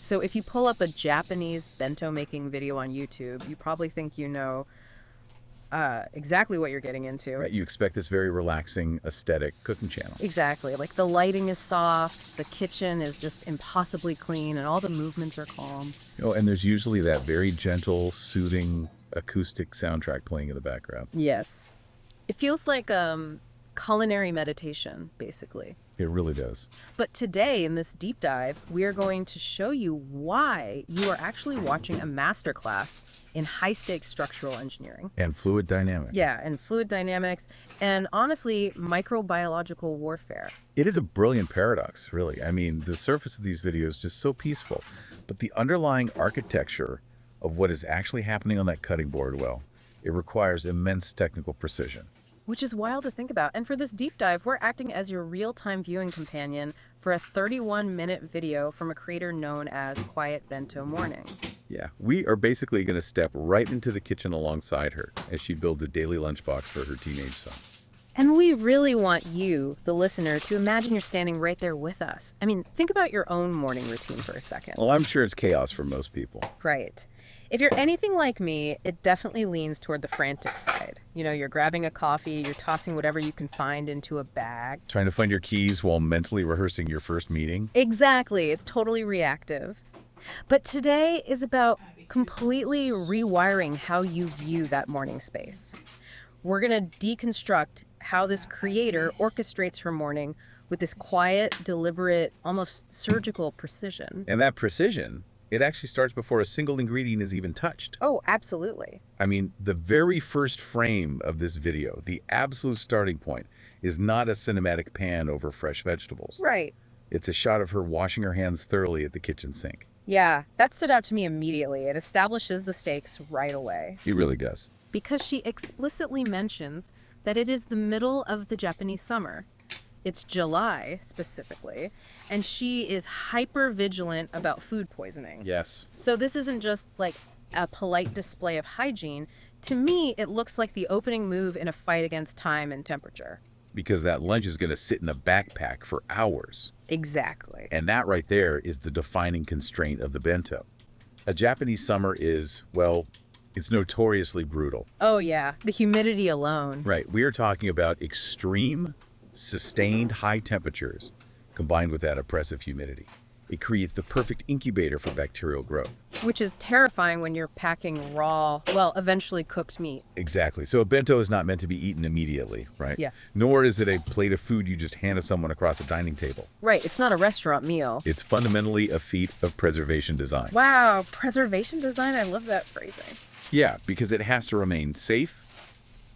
So if you pull up a Japanese bento making video on YouTube, you probably think you know exactly what you're getting into. Right, you expect this very relaxing, aesthetic cooking channel. Exactly. Like the lighting is soft, the kitchen is just impossibly clean, and all the movements are calm. Oh, and there's usually that very gentle, soothing acoustic soundtrack playing in the background. Yes. It feels like culinary meditation, basically. It really does. But today, in this deep dive, we are going to show you why you are actually watching a masterclass in high-stakes structural engineering. And fluid dynamics. Yeah, and fluid dynamics, and honestly, microbiological warfare. It is a brilliant paradox, really. I mean, the surface of these videos is just so peaceful, but the underlying architecture of what is actually happening on that cutting board, well, it requires immense technical precision. Which is wild to think about. And for this deep dive, we're acting as your real-time viewing companion for a 31-minute video from a creator known as Quiet Bento Morning. Yeah, we are basically going to step right into the kitchen alongside her as she builds a daily lunchbox for her teenage son. And we really want you, the listener, to imagine you're standing right there with us. I mean, think about your own morning routine for a second. Well, I'm sure it's chaos for most people. Right. If you're anything like me, it definitely leans toward the frantic side. You know, you're grabbing a coffee, you're tossing whatever you can find into a bag. Trying to find your keys while mentally rehearsing your first meeting. Exactly. It's totally reactive. But today is about completely rewiring how you view that morning space. We're going to deconstruct how this creator orchestrates her morning with this quiet, deliberate, almost surgical precision. And that precision, it actually starts before a single ingredient is even touched. Oh, absolutely. I mean, the very first frame of this video, the absolute starting point, is not a cinematic pan over fresh vegetables. Right. It's a shot of her washing her hands thoroughly at the kitchen sink. Yeah, that stood out to me immediately. It establishes the stakes right away. It really does. Because she explicitly mentions that it is the middle of the Japanese summer. It's July, specifically, and she is hyper vigilant about food poisoning. Yes. So this isn't just like a polite display of hygiene. To me, it looks like the opening move in a fight against time and temperature. Because that lunch is going to sit in a backpack for hours. Exactly. And that right there is the defining constraint of the bento. A Japanese summer is, well, it's notoriously brutal. Oh yeah, the humidity alone. Right. We are talking about extreme, sustained high temperatures combined with that oppressive humidity. It creates the perfect incubator for bacterial growth. Which is terrifying when you're packing raw, well, eventually cooked meat. Exactly. So a bento is not meant to be eaten immediately, right? Yeah. Nor is it a plate of food you just hand to someone across a dining table. Right, it's not a restaurant meal. It's fundamentally a feat of preservation design. Wow, preservation design, I love that phrasing. Yeah, because it has to remain safe,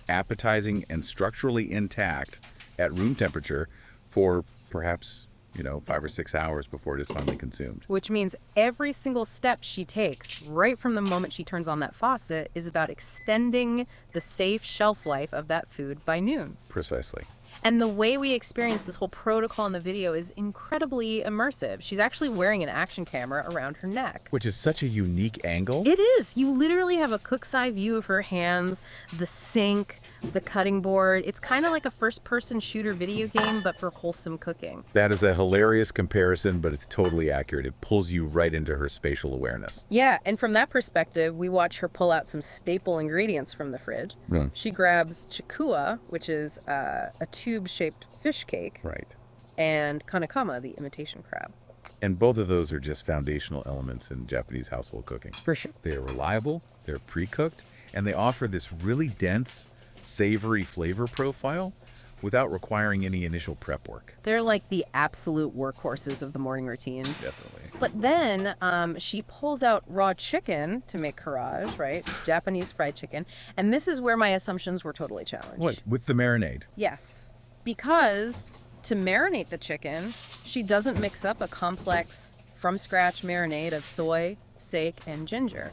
appetizing, and structurally intact at room temperature for perhaps 5 or 6 hours before it is finally consumed. Which means every single step she takes, right from the moment she turns on that faucet, is about extending the safe shelf life of that food by noon. Precisely. And the way we experience this whole protocol in the video is incredibly immersive. She's actually wearing an action camera around her neck. Which is such a unique angle. It is. You literally have a cook's eye view of her hands, the sink, the cutting board. It's kind of like a first-person shooter video game, but for wholesome cooking. That is a hilarious comparison, but it's totally accurate. It pulls you right into her spatial awareness. Yeah, and from that perspective, we watch her pull out some staple ingredients from the fridge. She grabs chikua, which is a tube-shaped fish cake. Right. And kanakama, the imitation crab. And both of those are just foundational elements in Japanese household cooking. For sure. They are reliable, they're pre-cooked, and they offer this really dense, savory flavor profile without requiring any initial prep work. They're like the absolute workhorses of the morning routine. Definitely. But then she pulls out raw chicken to make karaage, right? Japanese fried chicken. And this is where my assumptions were totally challenged. What? With the marinade? Yes. Because to marinate the chicken, she doesn't mix up a complex from-scratch marinade of soy, steak, and ginger.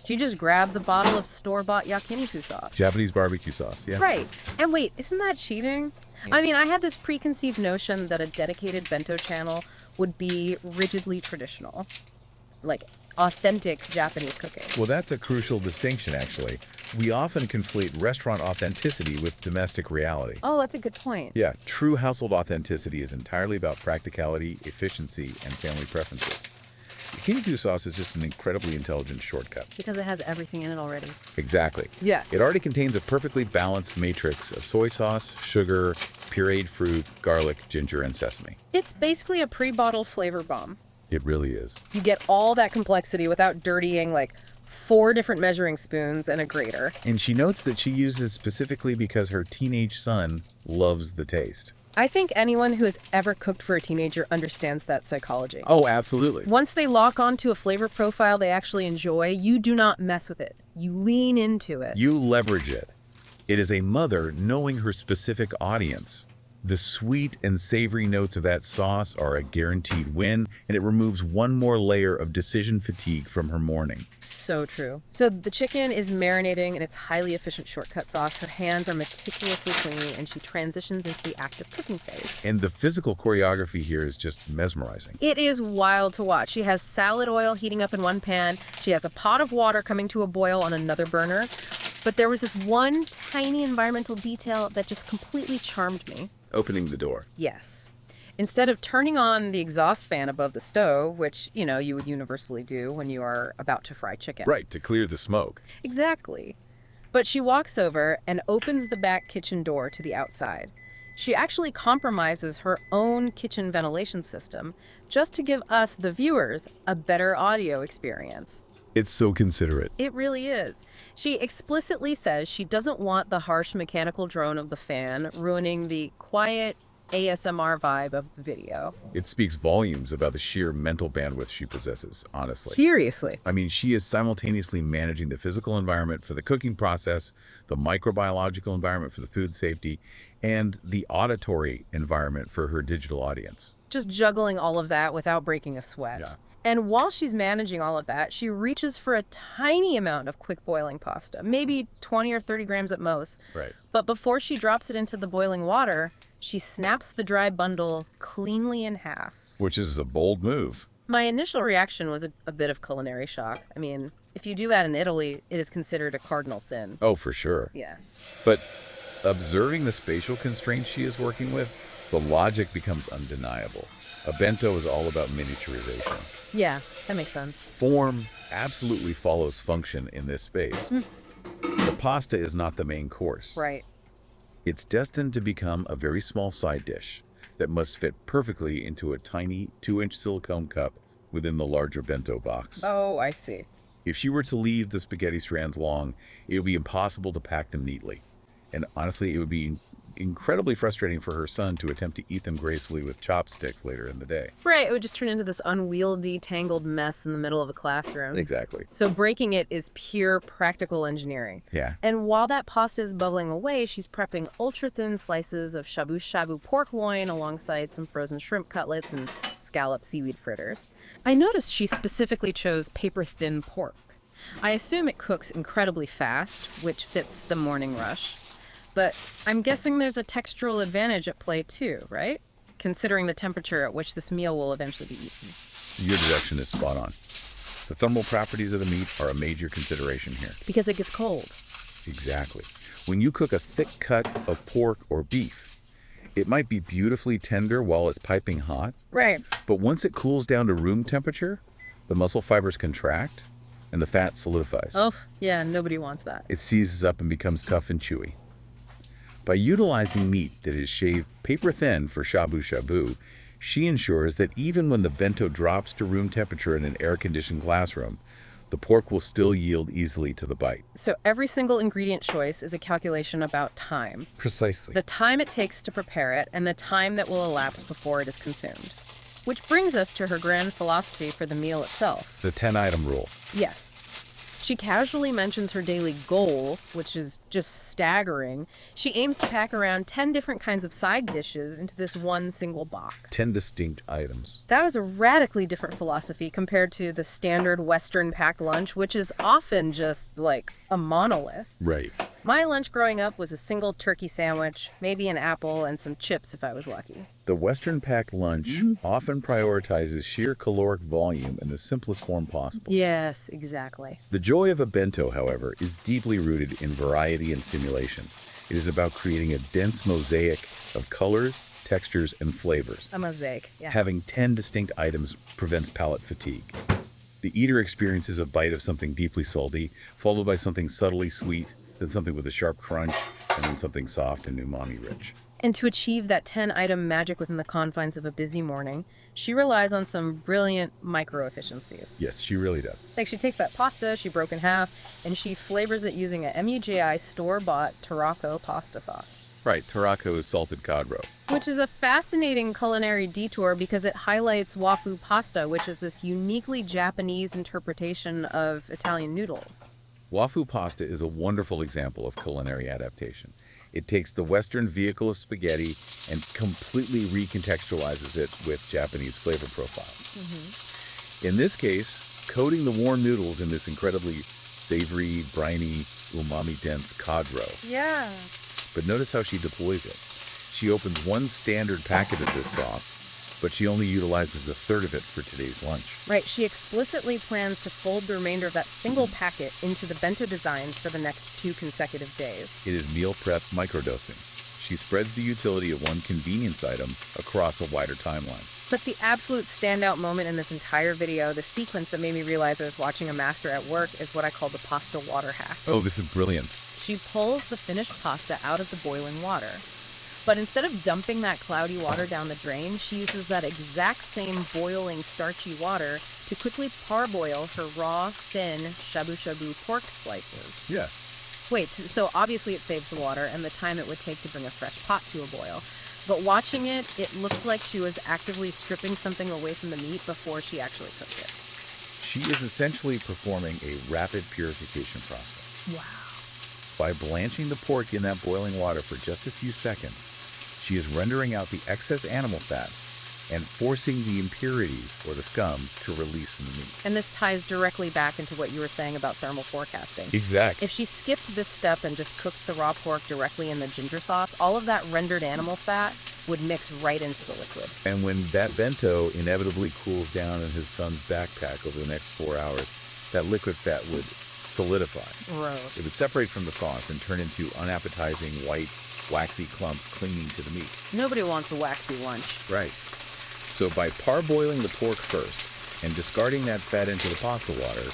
She just grabs a bottle of store-bought yakiniku sauce. Japanese barbecue sauce, yeah. Right. And wait, isn't that cheating? I mean, I had this preconceived notion that a dedicated bento channel would be rigidly traditional, like authentic Japanese cooking. Well, that's a crucial distinction, actually. We often conflate restaurant authenticity with domestic reality. Oh, that's a good point. Yeah, true household authenticity is entirely about practicality, efficiency, and family preferences. The Kenny sauce is just an incredibly intelligent shortcut. Because it has everything in it already. Exactly. Yeah. It already contains a perfectly balanced matrix of soy sauce, sugar, pureed fruit, garlic, ginger, and sesame. It's basically a pre-bottled flavor bomb. It really is. You get all that complexity without dirtying like 4 different measuring spoons and a grater. And she notes that she uses specifically because her teenage son loves the taste. I think anyone who has ever cooked for a teenager understands that psychology. Oh, absolutely. Once they lock onto a flavor profile they actually enjoy, you do not mess with it. You lean into it. You leverage it. It is a mother knowing her specific audience. The sweet and savory notes of that sauce are a guaranteed win, and it removes one more layer of decision fatigue from her morning. So true. So the chicken is marinating in its highly efficient shortcut sauce. Her hands are meticulously clean, and she transitions into the active cooking phase. And the physical choreography here is just mesmerizing. It is wild to watch. She has salad oil heating up in one pan. She has a pot of water coming to a boil on another burner. But there was this one tiny environmental detail that just completely charmed me. Opening the door. Yes. Instead of turning on the exhaust fan above the stove, which, you would universally do when you are about to fry chicken. Right, to clear the smoke. Exactly. But she walks over and opens the back kitchen door to the outside. She actually compromises her own kitchen ventilation system just to give us, the viewers, a better audio experience. It's so considerate. It really is. She explicitly says she doesn't want the harsh mechanical drone of the fan ruining the quiet ASMR vibe of the video. It speaks volumes about the sheer mental bandwidth she possesses, honestly. Seriously. I mean, she is simultaneously managing the physical environment for the cooking process, the microbiological environment for the food safety, and the auditory environment for her digital audience. Just juggling all of that without breaking a sweat. Yeah. And while she's managing all of that, she reaches for a tiny amount of quick boiling pasta, maybe 20 or 30 grams at most. Right. But before she drops it into the boiling water, she snaps the dry bundle cleanly in half. Which is a bold move. My initial reaction was a bit of culinary shock. I mean, if you do that in Italy, it is considered a cardinal sin. Oh, for sure. Yeah. But observing the spatial constraints she is working with, the logic becomes undeniable. A bento is all about miniaturization. Yeah, that makes sense. Form absolutely follows function in this space. The pasta is not the main course. Right. It's destined to become a very small side dish that must fit perfectly into a tiny 2-inch silicone cup within the larger bento box. Oh, I see. If she were to leave the spaghetti strands long, it would be impossible to pack them neatly. And honestly, it would be incredibly frustrating for her son to attempt to eat them gracefully with chopsticks later in the day. Right, it would just turn into this unwieldy, tangled mess in the middle of a classroom. Exactly. So breaking it is pure practical engineering. Yeah. And while that pasta is bubbling away, she's prepping ultra-thin slices of shabu-shabu pork loin alongside some frozen shrimp cutlets and scalloped seaweed fritters. I noticed she specifically chose paper-thin pork. I assume it cooks incredibly fast, which fits the morning rush. But I'm guessing there's a textural advantage at play too, right? Considering the temperature at which this meal will eventually be eaten. Your deduction is spot on. The thermal properties of the meat are a major consideration here. Because it gets cold. Exactly. When you cook a thick cut of pork or beef, it might be beautifully tender while it's piping hot. Right. But once it cools down to room temperature, the muscle fibers contract and the fat solidifies. Oh, yeah, nobody wants that. It seizes up and becomes tough and chewy. By utilizing meat that is shaved paper thin for shabu-shabu, she ensures that even when the bento drops to room temperature in an air-conditioned classroom, the pork will still yield easily to the bite. So every single ingredient choice is a calculation about time. Precisely. The time it takes to prepare it and the time that will elapse before it is consumed. Which brings us to her grand philosophy for the meal itself. The 10-item rule. Yes. She casually mentions her daily goal, which is just staggering. She aims to pack around 10 different kinds of side dishes into this one single box. 10 distinct items. That is a radically different philosophy compared to the standard Western packed lunch, which is often just like a monolith. Right. My lunch growing up was a single turkey sandwich, maybe an apple, and some chips if I was lucky. The Western packed lunch often prioritizes sheer caloric volume in the simplest form possible. Yes, exactly. The joy of a bento, however, is deeply rooted in variety and stimulation. It is about creating a dense mosaic of colors, textures, and flavors. A mosaic, yeah. Having 10 distinct items prevents palate fatigue. The eater experiences a bite of something deeply salty, followed by something subtly sweet, then something with a sharp crunch, and then something soft and umami-rich. And to achieve that 10-item magic within the confines of a busy morning, she relies on some brilliant micro efficiencies. Yes, she really does. Like she takes that pasta she broke in half and she flavors it using a MUJI store-bought Tarraco pasta sauce. Right, tarraco is salted cod roe. Which is a fascinating culinary detour because it highlights wafu pasta, which is this uniquely Japanese interpretation of Italian noodles. Wafu pasta is a wonderful example of culinary adaptation. It takes the Western vehicle of spaghetti and completely recontextualizes it with Japanese flavor profiles. In this case, coating the warm noodles in this incredibly savory, briny, umami-dense cod roe. Yeah. But notice how she deploys it. She opens one standard packet of this sauce, but she only utilizes a third of it for today's lunch. Right, she explicitly plans to fold the remainder of that single packet into the bento design for the next 2 consecutive days. It is meal prep microdosing. She spreads the utility of one convenience item across a wider timeline. But the absolute standout moment in this entire video, the sequence that made me realize I was watching a master at work, is what I call the pasta water hack. Oh, this is brilliant. She pulls the finished pasta out of the boiling water. But instead of dumping that cloudy water down the drain, she uses that exact same boiling, starchy water to quickly parboil her raw, thin shabu-shabu pork slices. Yes. Wait, so obviously it saves the water and the time it would take to bring a fresh pot to a boil. But watching it, it looked like she was actively stripping something away from the meat before she actually cooked it. She is essentially performing a rapid purification process. Wow. By blanching the pork in that boiling water for just a few seconds, she is rendering out the excess animal fat and forcing the impurities, or the scum, to release from the meat. And this ties directly back into what you were saying about thermal forecasting. Exactly. If she skipped this step and just cooked the raw pork directly in the ginger sauce, all of that rendered animal fat would mix right into the liquid. And when that bento inevitably cools down in his son's backpack over the next 4 hours, that liquid fat would solidify. Gross. It would separate from the sauce and turn into unappetizing white, waxy clumps clinging to the meat. Nobody wants a waxy lunch. Right. So by parboiling the pork first and discarding that fat into the pasta water,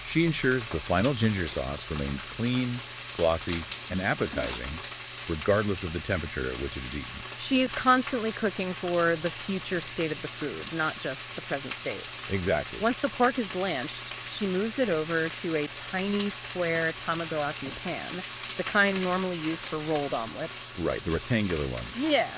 she ensures the final ginger sauce remains clean, glossy, and appetizing, regardless of the temperature at which it is eaten. She is constantly cooking for the future state of the food, not just the present state. Exactly. Once the pork is blanched, she moves it over to a tiny square tamagoaki pan, the kind normally used for rolled omelets. Right, the rectangular ones. Yeah,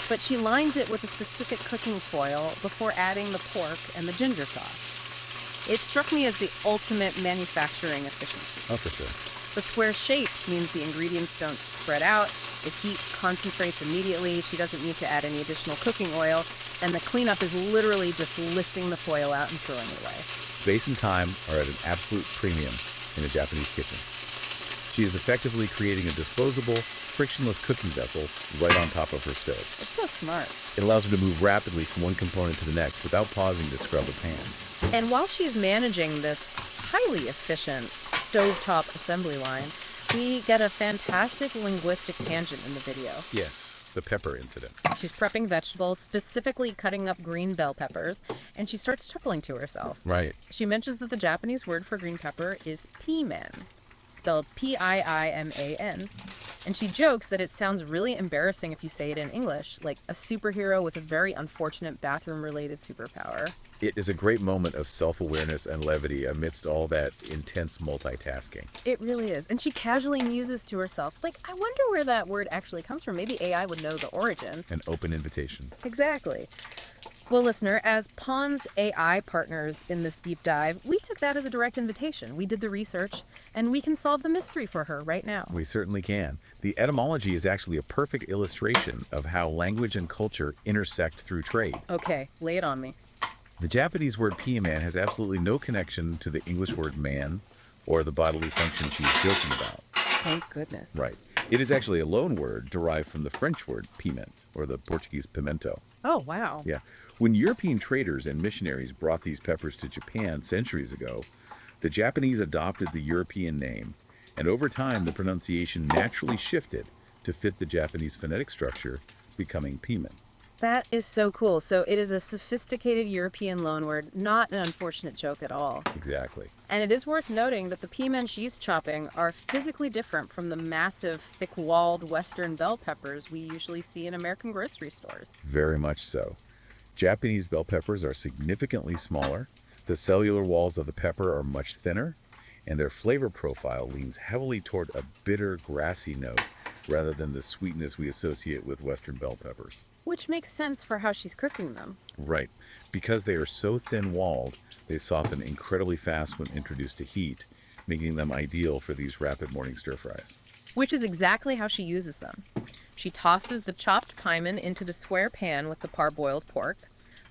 but she lines it with a specific cooking foil before adding the pork and the ginger sauce. It struck me as the ultimate manufacturing efficiency. Oh, for sure. The square shape means the ingredients don't spread out, the heat concentrates immediately, she doesn't need to add any additional cooking oil, and the cleanup is literally just lifting the foil out and throwing it away. Space and time are at an absolute premium in a Japanese kitchen. She is effectively creating a disposable, frictionless cooking vessel right on top of her stove. It's so smart. It allows her to move rapidly from one component to the next without pausing to scrub a pan. And while she's managing this highly efficient stovetop assembly line, we get a fantastic linguistic tangent in the video. Yes, the pepper incident. She's prepping vegetables, specifically cutting up green bell peppers, and she starts chuckling to herself. Right. She mentions that the Japanese word for green pepper is piiman, spelled P-I-I-M-A-N. And she jokes that it sounds really embarrassing if you say it in English, like a superhero with a very unfortunate bathroom-related superpower. It is a great moment of self-awareness and levity amidst all that intense multitasking. It really is. And she casually muses to herself, like, I wonder where that word actually comes from. Maybe AI would know the origin. An open invitation. Exactly. Well, listener, as Pawn's AI partners in this deep dive, we took that as a direct invitation. We did the research, and we can solve the mystery for her right now. We certainly can. The etymology is actually a perfect illustration of how language and culture intersect through trade. Okay, lay it on me. The Japanese word piiman has absolutely no connection to the English word man or the bodily function she's joking about. Thank goodness. Right. It is actually a loan word derived from the French word piment or the Portuguese pimento. Oh, wow. Yeah. When European traders and missionaries brought these peppers to Japan centuries ago, the Japanese adopted the European name, and over time the pronunciation naturally shifted to fit the Japanese phonetic structure, becoming piment. That is so cool. So it is a sophisticated European loanword, not an unfortunate joke at all. Exactly. And it is worth noting that the piment she's chopping are physically different from the massive, thick-walled Western bell peppers we usually see in American grocery stores. Very much so. Japanese bell peppers are significantly smaller. The cellular walls of the pepper are much thinner, and their flavor profile leans heavily toward a bitter, grassy note rather than the sweetness we associate with Western bell peppers. Which makes sense for how she's cooking them. Right. Because they are so thin-walled, they soften incredibly fast when introduced to heat, making them ideal for these rapid morning stir-fries. Which is exactly how she uses them. She tosses the chopped piment into the square pan with the parboiled pork,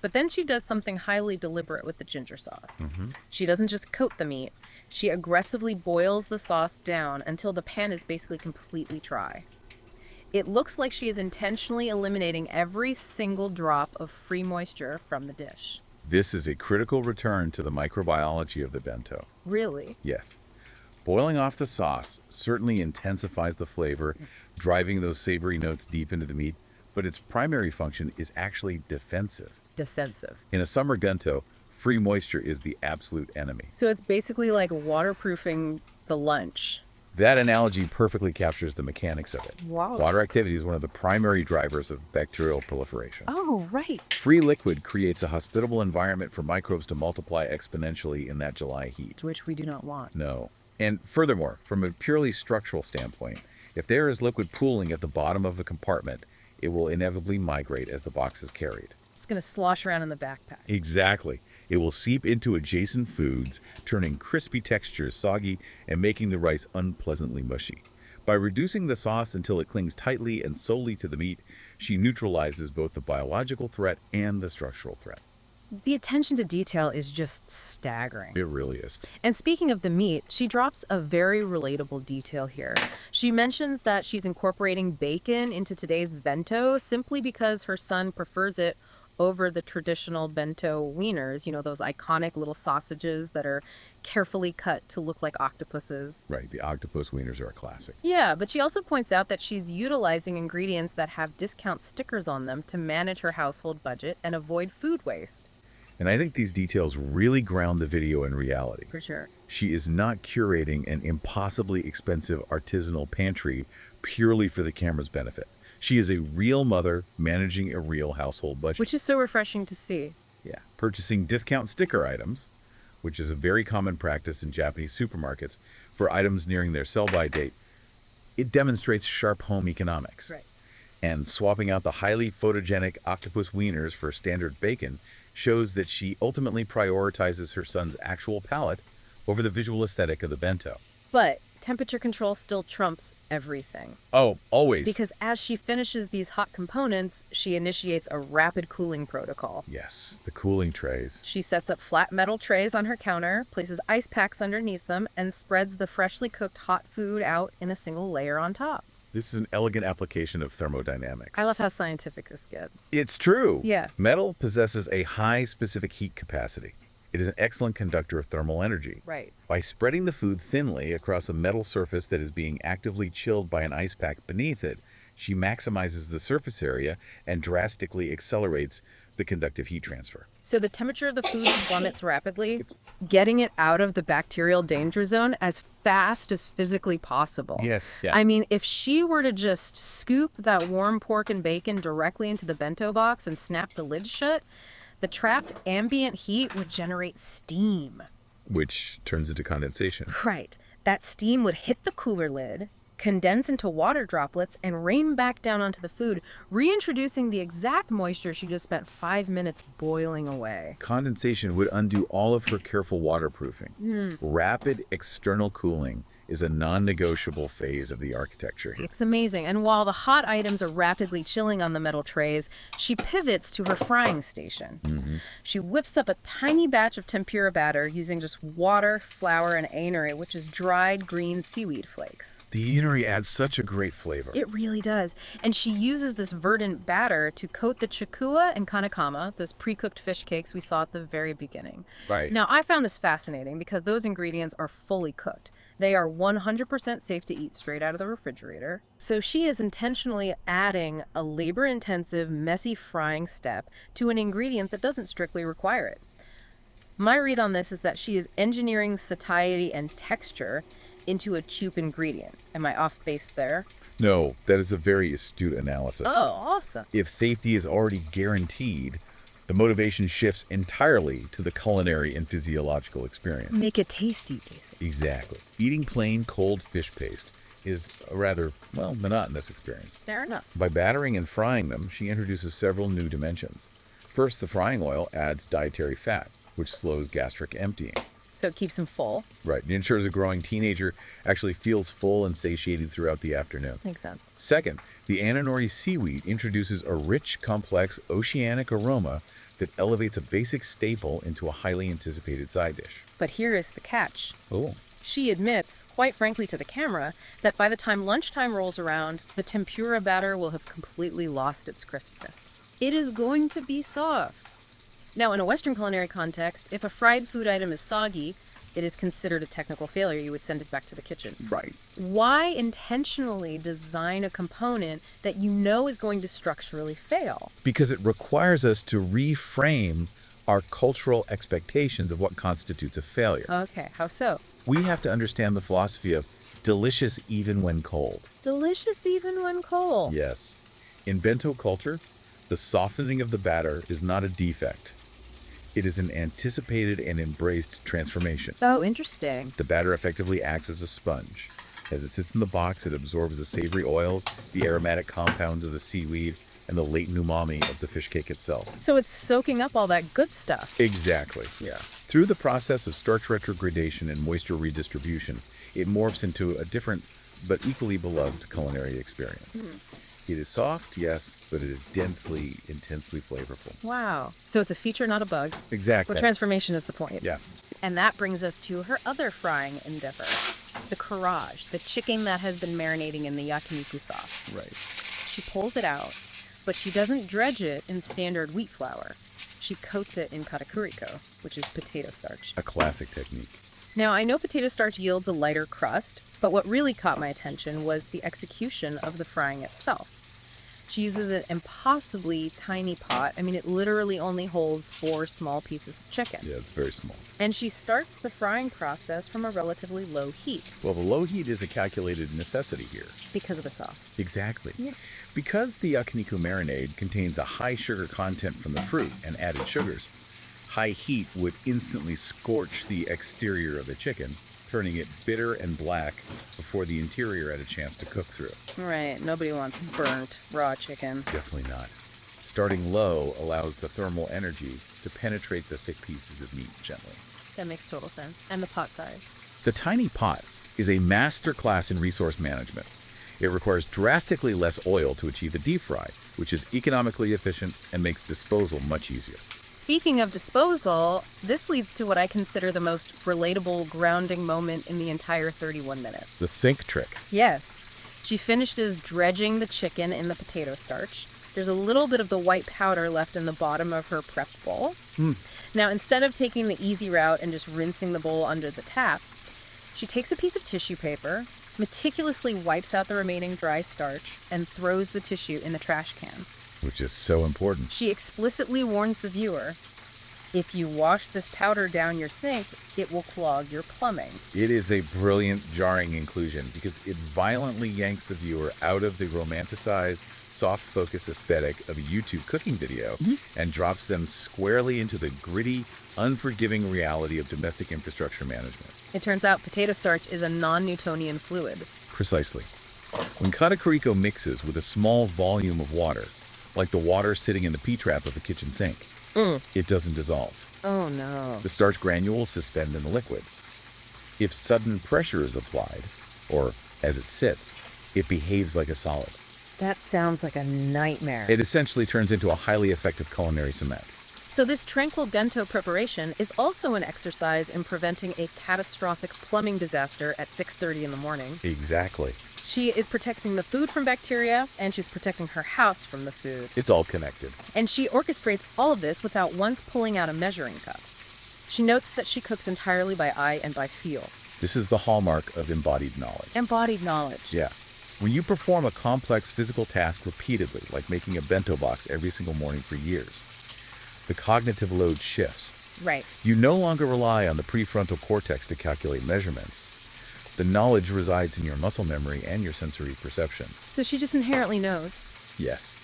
but then she does something highly deliberate with the ginger sauce. She doesn't just coat the meat, she aggressively boils the sauce down until the pan is basically completely dry. It looks like she is intentionally eliminating every single drop of free moisture from the dish. This is a critical return to the microbiology of the bento. Really? Yes. Boiling off the sauce certainly intensifies the flavor, driving those savory notes deep into the meat, but its primary function is actually defensive. Defensive. In a summer bento, free moisture is the absolute enemy. So it's basically like waterproofing the lunch. That analogy perfectly captures the mechanics of it. Wow. Water activity is one of the primary drivers of bacterial proliferation. Oh, right. Free liquid creates a hospitable environment for microbes to multiply exponentially in that July heat. Which we do not want. No. And furthermore, from a purely structural standpoint, if there is liquid pooling at the bottom of a compartment, it will inevitably migrate as the box is carried. It's going to slosh around in the backpack. Exactly. It will seep into adjacent foods, turning crispy textures soggy and making the rice unpleasantly mushy. By reducing the sauce until it clings tightly and solely to the meat, she neutralizes both the biological threat and the structural threat. The attention to detail is just staggering. It really is. And speaking of the meat, she drops a very relatable detail here. She mentions that she's incorporating bacon into today's bento simply because her son prefers it over the traditional bento wieners, those iconic little sausages that are carefully cut to look like octopuses. Right, the octopus wieners are a classic. Yeah, but she also points out that she's utilizing ingredients that have discount stickers on them to manage her household budget and avoid food waste. And I think these details really ground the video in reality. For sure. She is not curating an impossibly expensive artisanal pantry purely for the camera's benefit. She is a real mother managing a real household budget. Which is so refreshing to see. Yeah. Purchasing discount sticker items, which is a very common practice in Japanese supermarkets for items nearing their sell-by date, it demonstrates sharp home economics. Right. And swapping out the highly photogenic octopus wieners for standard bacon shows that she ultimately prioritizes her son's actual palate over the visual aesthetic of the bento. But temperature control still trumps everything. Oh, always. Because as she finishes these hot components, she initiates a rapid cooling protocol. Yes, the cooling trays. She sets up flat metal trays on her counter, places ice packs underneath them, and spreads the freshly cooked hot food out in a single layer on top. This is an elegant application of thermodynamics. I love how scientific this gets. It's true. Yeah. Metal possesses a high specific heat capacity. It is an excellent conductor of thermal energy. Right. By spreading the food thinly across a metal surface that is being actively chilled by an ice pack beneath it, she maximizes the surface area and drastically accelerates the conductive heat transfer. So the temperature of the food plummets rapidly, getting it out of the bacterial danger zone as fast as physically possible. Yes. Yeah. I mean, if she were to just scoop that warm pork and bacon directly into the bento box and snap the lid shut, the trapped ambient heat would generate steam. Which turns into condensation. Right. That steam would hit the cooler lid, condense into water droplets, and rain back down onto the food, reintroducing the exact moisture she just spent 5 minutes boiling away. Condensation would undo all of her careful waterproofing. Rapid external cooling is a non-negotiable phase of the architecture here. It's amazing. And while the hot items are rapidly chilling on the metal trays, she pivots to her frying station. She whips up a tiny batch of tempura batter using just water, flour, and ainari, which is dried green seaweed flakes. The ainari adds such a great flavor. It really does. And she uses this verdant batter to coat the chikua and kanakama, those pre-cooked fish cakes we saw at the very beginning. Right. Now, I found this fascinating because those ingredients are fully cooked. They are 100% safe to eat straight out of the refrigerator. So she is intentionally adding a labor-intensive, messy frying step to an ingredient that doesn't strictly require it. My read on this is that she is engineering satiety and texture into a cheap ingredient. Am I off base there? No, that is a very astute analysis. Oh, awesome. If safety is already guaranteed, the motivation shifts entirely to the culinary and physiological experience. Make it tasty, basically. Exactly. Eating plain cold fish paste is a rather, well, monotonous experience. Fair enough. By battering and frying them, she introduces several new dimensions. First, the frying oil adds dietary fat, which slows gastric emptying. So it keeps them full. Right. It ensures a growing teenager actually feels full and satiated throughout the afternoon. Makes sense. Second, the Ananori seaweed introduces a rich, complex oceanic aroma that elevates a basic staple into a highly anticipated side dish. But here is the catch. Oh. She admits, quite frankly to the camera, that by the time lunchtime rolls around, the tempura batter will have completely lost its crispness. It is going to be soft. Now, in a Western culinary context, if a fried food item is soggy, it is considered a technical failure. You would send it back to the kitchen. Right. Why intentionally design a component that you know is going to structurally fail? Because it requires us to reframe our cultural expectations of what constitutes a failure. Okay, how so? We have to understand the philosophy of delicious even when cold. Delicious even when cold. Yes. In Bento culture, the softening of the batter is not a defect. It is an anticipated and embraced transformation. Oh, interesting. The batter effectively acts as a sponge. As it sits in the box, it absorbs the savory oils, the aromatic compounds of the seaweed, and the latent umami of the fish cake itself. So it's soaking up all that good stuff. Exactly, yeah. Through the process of starch retrogradation and moisture redistribution, it morphs into a different but equally beloved culinary experience. It is soft, yes, but it is densely, intensely flavorful. Wow. So it's a feature, not a bug. Exactly. Well, transformation is the point. Yes. And that brings us to her other frying endeavor, the courage, the chicken that has been marinating in the yakiniku sauce. Right. She pulls it out, but she doesn't dredge it in standard wheat flour. She coats it in katakuriko, which is potato starch. A classic technique. Now, I know potato starch yields a lighter crust, but what really caught my attention was the execution of the frying itself. She uses an impossibly tiny pot. I mean, it literally only holds 4 small pieces of chicken. Yeah, it's very small. And she starts the frying process from a relatively low heat. Well, the low heat is a calculated necessity here. Because of the sauce. Exactly. Yeah. Because the yakiniku marinade contains a high sugar content from the fruit and added sugars, high heat would instantly scorch the exterior of the chicken, turning it bitter and black before the interior had a chance to cook through. Right. Nobody wants burnt raw chicken. Definitely not. Starting low allows the thermal energy to penetrate the thick pieces of meat gently. That makes total sense. And the pot size. The tiny pot is a master class in resource management. It requires drastically less oil to achieve a deep fry, which is economically efficient and makes disposal much easier. Speaking of disposal, this leads to what I consider the most relatable grounding moment in the entire 31 minutes. The sink trick. Yes. She finishes dredging the chicken in the potato starch. There's a little bit of the white powder left in the bottom of her prep bowl. Now, instead of taking the easy route and just rinsing the bowl under the tap, she takes a piece of tissue paper, meticulously wipes out the remaining dry starch, and throws the tissue in the trash can. Which is so important. She explicitly warns the viewer, if you wash this powder down your sink, it will clog your plumbing. It is a brilliant, jarring inclusion because it violently yanks the viewer out of the romanticized, soft focus aesthetic of a YouTube cooking video and drops them squarely into the gritty, unforgiving reality of domestic infrastructure management. It turns out potato starch is a non-Newtonian fluid. Precisely. When katakuriko mixes with a small volume of water, like the water sitting in the P-trap of a kitchen sink, it doesn't dissolve. Oh no. The starch granules suspend in the liquid. If sudden pressure is applied, or as it sits, it behaves like a solid. That sounds like a nightmare. It essentially turns into a highly effective culinary cement. So this tranquil bento preparation is also an exercise in preventing a catastrophic plumbing disaster at 6:30 in the morning. Exactly. She is protecting the food from bacteria, and she's protecting her house from the food. It's all connected. And she orchestrates all of this without once pulling out a measuring cup. She notes that she cooks entirely by eye and by feel. This is the hallmark of embodied knowledge. Embodied knowledge. Yeah. When you perform a complex physical task repeatedly, like making a bento box every single morning for years, the cognitive load shifts. Right. You no longer rely on the prefrontal cortex to calculate measurements. The knowledge resides in your muscle memory and your sensory perception. So she just inherently knows. Yes.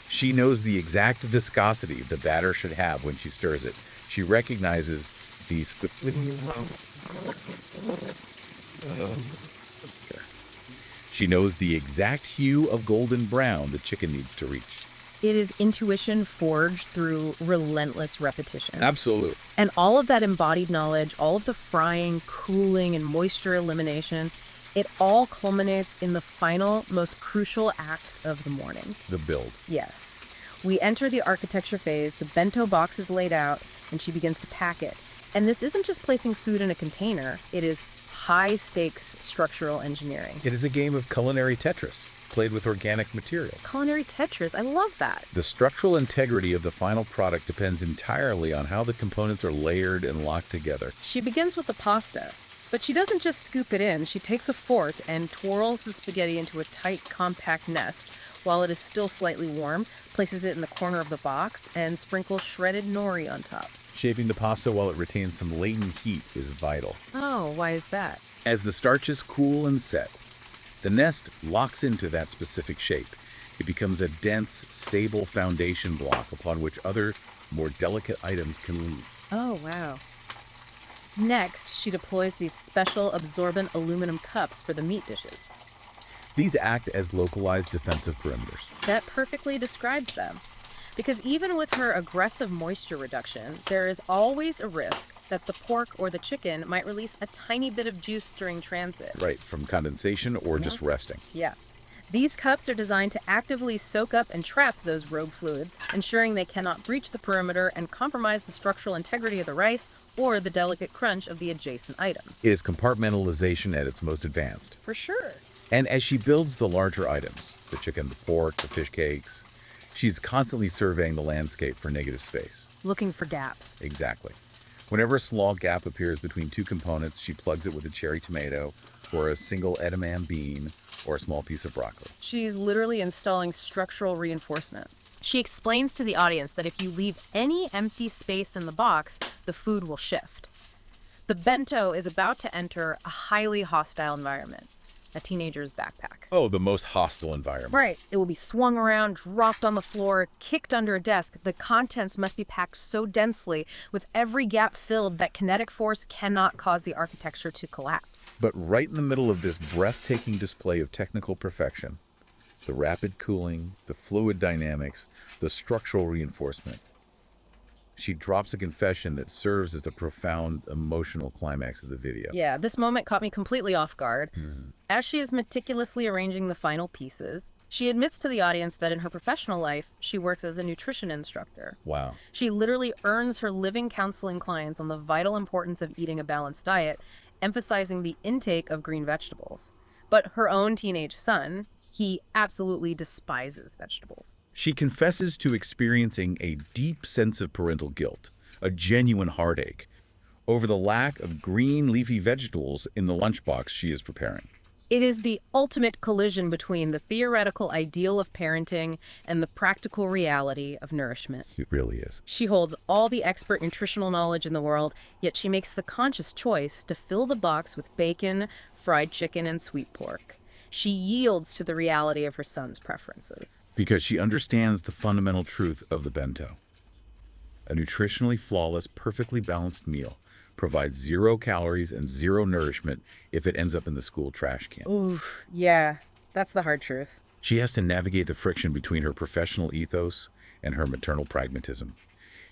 She knows the exact viscosity the batter should have when she stirs it. She recognizes these... She knows the exact hue of golden brown the chicken needs to reach. It is intuition forged through relentless repetition. Absolutely. And all of that embodied knowledge, all of the frying, cooling, and moisture elimination, it all culminates in the final, most crucial act of the morning. The build. Yes. We enter the architecture phase, the bento box is laid out, and she begins to pack it. And this isn't just placing food in a container, it is high-stakes structural engineering. It is a game of culinary Tetris, played with organic material. Culinary Tetris, I love that. The structural integrity of the final product depends entirely on how the components are layered and locked together. She begins with the pasta, but she doesn't just scoop it in. She takes a fork and twirls the spaghetti into a tight, compact nest while it is still slightly warm, places it in the corner of the box, and sprinkles shredded nori on top. Shaping the pasta while it retains some latent heat is vital. Oh, why is that? As the starches cool and set, the nest locks into that specific shape. It becomes a dense, stable foundation block upon which other, more delicate items can lean. Oh, wow. Next, she deploys these special absorbent aluminum cups for the meat dishes. These act as localized defensive perimeters. That perfectly describes them. Because even with her aggressive moisture reduction, there is always a risk that the pork or the chicken might release a tiny bit of juice during transit. Right, from condensation or just resting. Yeah. These cups are designed to actively soak up and trap those rogue fluids, ensuring they cannot breach the perimeter and compromise the structural integrity of the rice or the delicate crunch of the adjacent items. It is compartmentalization at its most advanced. For sure. And as she builds the larger items, the chicken, the pork, the fish cakes, she's constantly surveying the landscape for negative space. Looking for gaps. Exactly. Whenever a small gap appears between two components, she plugs it with a cherry tomato or a single edamame bean or a small piece of broccoli. She's literally installing structural reinforcement. She explains to the audience that if you leave any empty space in the box, the food will shift. The bento is about to enter a highly hostile environment, a teenager's backpack. Oh, the most hostile environment. Right. It will be swung around, dropped on the floor, kicked under a desk. The contents must be packed so densely, with every gap filled, that kinetic force cannot cause the architecture to collapse. But right in the middle of this breathtaking display of technical perfection, the rapid cooling, the fluid dynamics, the structural reinforcement, she drops a confession that serves as the profound emotional climax of the video. Yeah, this moment caught me completely off guard. As she is meticulously arranging the final pieces, she admits to the audience that in her professional life, she works as a nutrition instructor. Wow. She literally earns her living counseling clients on the vital importance of eating a balanced diet, emphasizing the intake of green vegetables. But her own teenage son, he absolutely despises vegetables. She confesses to experiencing a deep sense of parental guilt, a genuine heartache, over the lack of green leafy vegetables in the lunchbox she is preparing. It is the ultimate collision between the theoretical ideal of parenting and the practical reality of nourishment. It really is. She holds all the expert nutritional knowledge in the world, yet she makes the conscious choice to fill the box with bacon, fried chicken, and sweet pork. She yields to the reality of her son's preferences. Because she understands the fundamental truth of the bento. A nutritionally flawless, perfectly balanced meal provides 0 calories and 0 nourishment if it ends up in the school trash can. Oof, yeah, that's the hard truth. She has to navigate the friction between her professional ethos and her maternal pragmatism.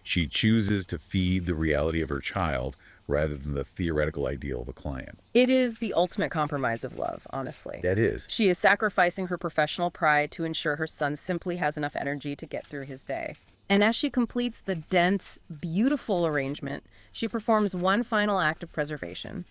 She chooses to feed the reality of her child rather than the theoretical ideal of a client. It is the ultimate compromise of love, honestly. That is. She is sacrificing her professional pride to ensure her son simply has enough energy to get through his day. And as she completes the dense, beautiful arrangement, she performs one final act of preservation.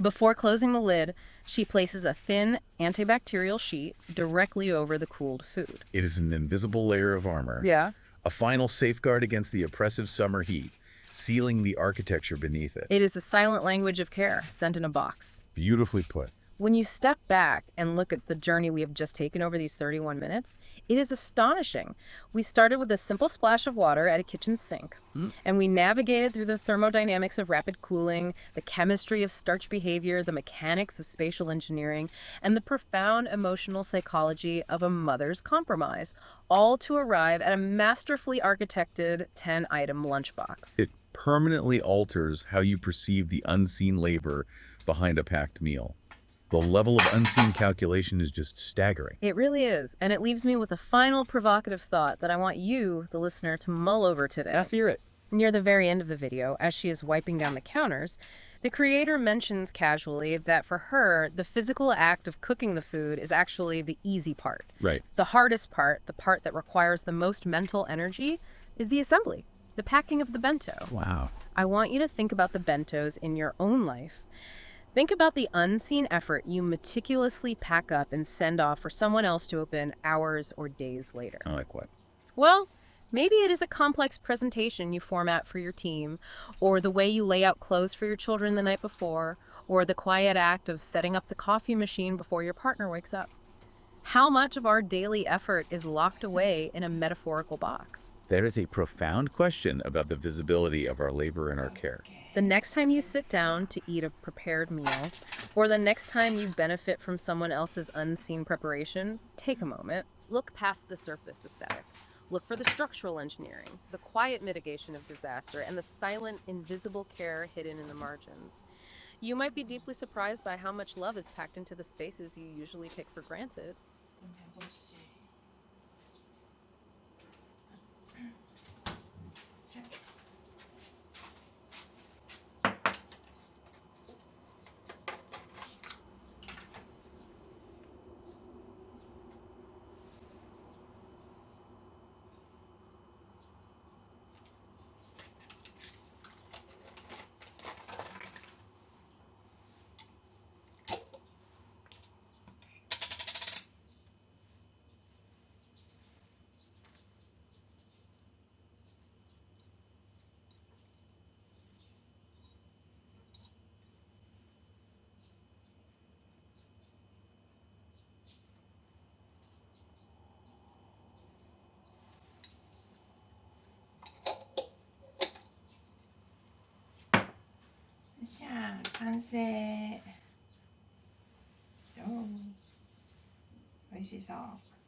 Before closing the lid, she places a thin, antibacterial sheet directly over the cooled food. It is an invisible layer of armor. Yeah. A final safeguard against the oppressive summer heat sealing the architecture beneath it. It is a silent language of care, sent in a box. Beautifully put. When you step back and look at the journey we have just taken over these 31 minutes, it is astonishing. We started with a simple splash of water at a kitchen sink, and we navigated through the thermodynamics of rapid cooling, the chemistry of starch behavior, the mechanics of spatial engineering, and the profound emotional psychology of a mother's compromise, all to arrive at a masterfully architected 10-item lunchbox. It permanently alters how you perceive the unseen labor behind a packed meal. The level of unseen calculation is just staggering. It really is, and it leaves me with a final provocative thought that I want you, the listener, to mull over today. Let's hear it. Near the very end of the video, as she is wiping down the counters, the creator mentions casually that for her, the physical act of cooking the food is actually the easy part. Right. The hardest part, the part that requires the most mental energy, is the assembly, the packing of the bento. Wow. I want you to think about the bentos in your own life. Think about the unseen effort you meticulously pack up and send off for someone else to open hours or days later. I like what? Well, maybe it is a complex presentation you format for your team, or the way you lay out clothes for your children the night before, or the quiet act of setting up the coffee machine before your partner wakes up. How much of our daily effort is locked away in a metaphorical box? There is a profound question about the visibility of our labor and our care. The next time you sit down to eat a prepared meal, or the next time you benefit from someone else's unseen preparation, take a moment, look past the surface aesthetic. Look for the structural engineering, the quiet mitigation of disaster, and the silent, invisible care hidden in the margins. You might be deeply surprised by how much love is packed into the spaces you usually take for granted.じゃあ完成。どう？美味しそう。